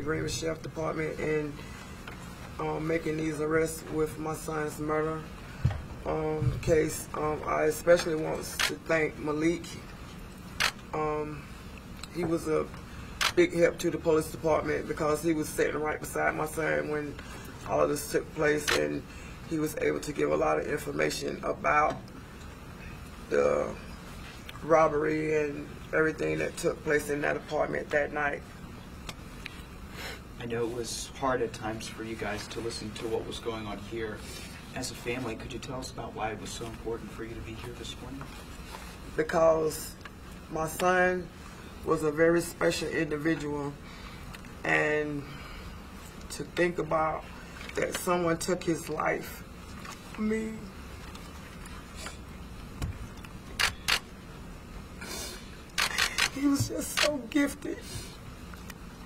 the Greenville Sheriff Department in making these arrests with my son's murder case. I especially want to thank Malik. He was a big help to the police department because he was sitting right beside my son when all of this took place, and he was able to give a lot of information about the robbery and everything that took place in that apartment that night. I know it was hard at times for you guys to listen to what was going on here. As a family, could you tell us about why it was so important for you to be here this morning? Because my son was a very special individual, and to think about that someone took his life, me, he was just so gifted,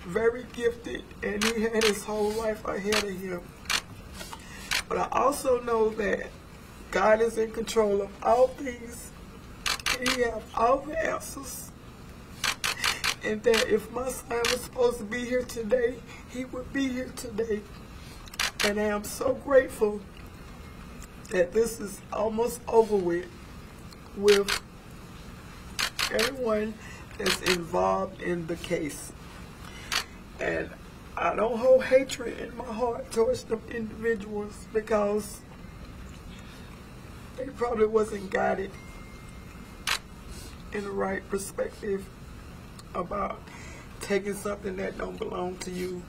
very gifted, and he had his whole life ahead of him. But I also know that God is in control of all things, and He has all the answers. And that if my son was supposed to be here today, he would be here today. And I am so grateful that this is almost over with everyone that's involved in the case. And I don't hold hatred in my heart towards them individuals because they probably wasn't guided in the right perspective about taking something that don't belong to you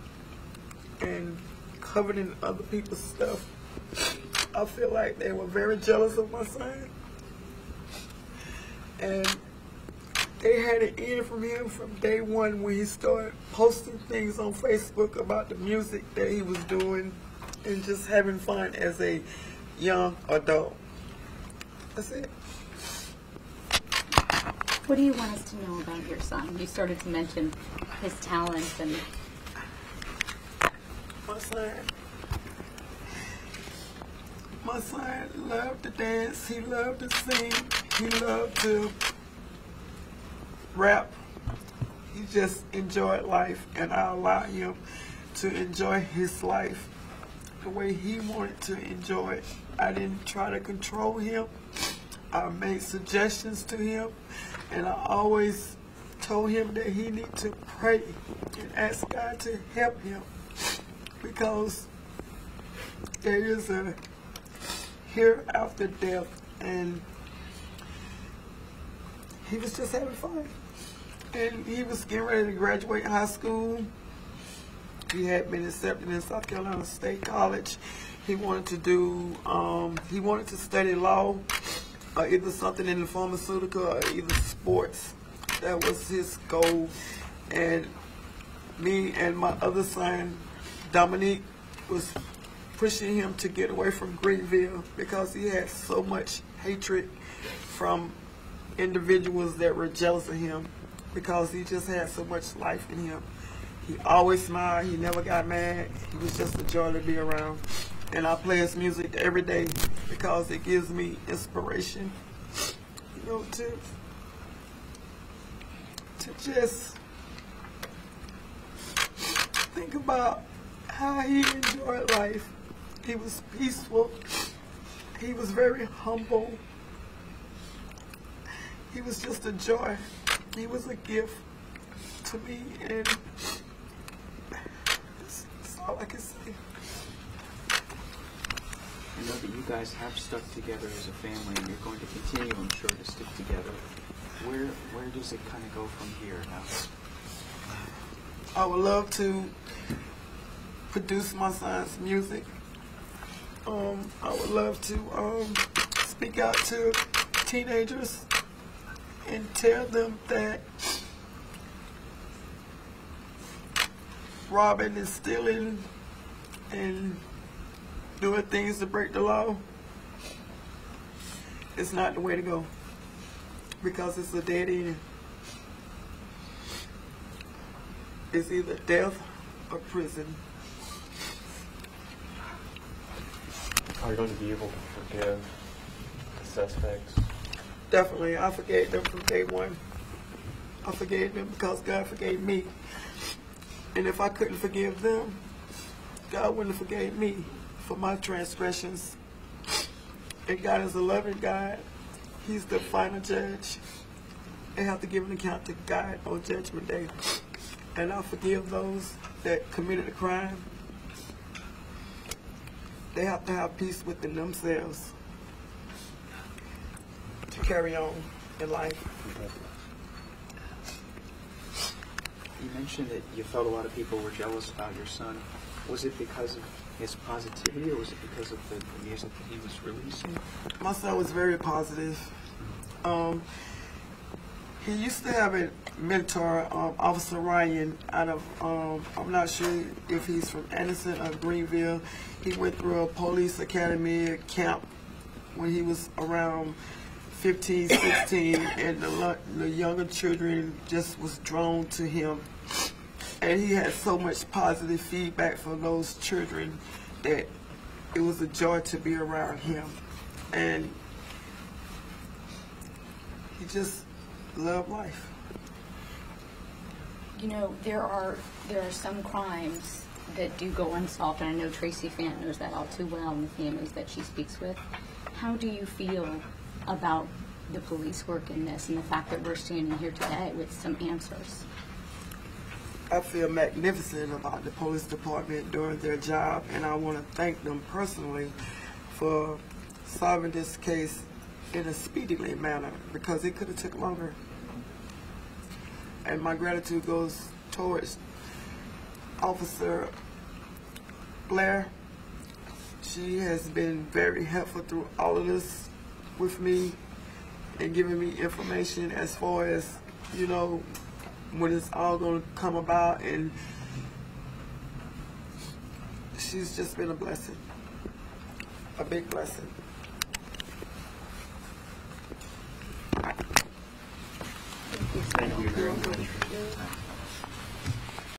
and coveting other people's stuff. I feel like they were very jealous of my son, and they had it in from him from day one when he started posting things on Facebook about the music that he was doing and just having fun as a young adult. That's it. What do you want us to know about your son? You started to mention his talents and... My son loved to dance, he loved to sing, he loved to rap. He just enjoyed life, and I allowed him to enjoy his life the way he wanted to enjoy it. I didn't try to control him. I made suggestions to him, and I always told him that he needed to pray and ask God to help him, because there is a hereafter death, and he was just having fun. And he was getting ready to graduate high school. He had been accepted in South Carolina State College. He wanted to do, he wanted to study law, or either something in the pharmaceutical or either sports. That was his goal. And me and my other son, Dominique, was pushing him to get away from Greenville because he had so much hatred from individuals that were jealous of him because he just had so much life in him. He always smiled. He never got mad. He was just a joy to be around. And I play his music every day because it gives me inspiration, you know, to just think about how he enjoyed life. He was peaceful. He was very humble. He was just a joy. He was a gift to me, and that's all I can say. I know that you guys have stuck together as a family, and you're going to continue, I'm sure, to stick together. Where does it kind of go from here now? I would love to produce my son's music. I would love to speak out to teenagers and tell them that robbing and stealing and doing things to break the law is not the way to go, because it's a dead end. It's either death or prison. Are you going to be able to forgive the suspects? Definitely. I forgave them from day one. I forgave them because God forgave me. And if I couldn't forgive them, God wouldn't have forgave me for my transgressions. And God is a loving God. He's the final judge. They have to give an account to God on Judgment Day. And I forgive those that committed a crime. They have to have peace within themselves to carry on in life. You mentioned that you felt a lot of people were jealous about your son. Was it because of his positivity, or was it because of the music that he was releasing? My son was very positive. He used to have a mentor, Officer Ryan, out of, I'm not sure if he's from Anderson or Greenville. He went through a police academy camp when he was around 15, 16, and the younger children just was drawn to him. And he had so much positive feedback from those children that it was a joy to be around him. And he just loved life. You know, there are some crimes that do go unsolved, and I know Tracy Fant knows that all too well in the families that she speaks with. How do you feel about the police work in this and the fact that we're standing here today with some answers? I feel magnificent about the police department doing their job, and I want to thank them personally for solving this case in a speedily manner, because it could have took longer. And my gratitude goes towards Officer Blair. She has been very helpful through all of this with me and giving me information as far as, you know, when it's all going to come about, and she's just been a blessing, a big blessing. Thank you very much for your time.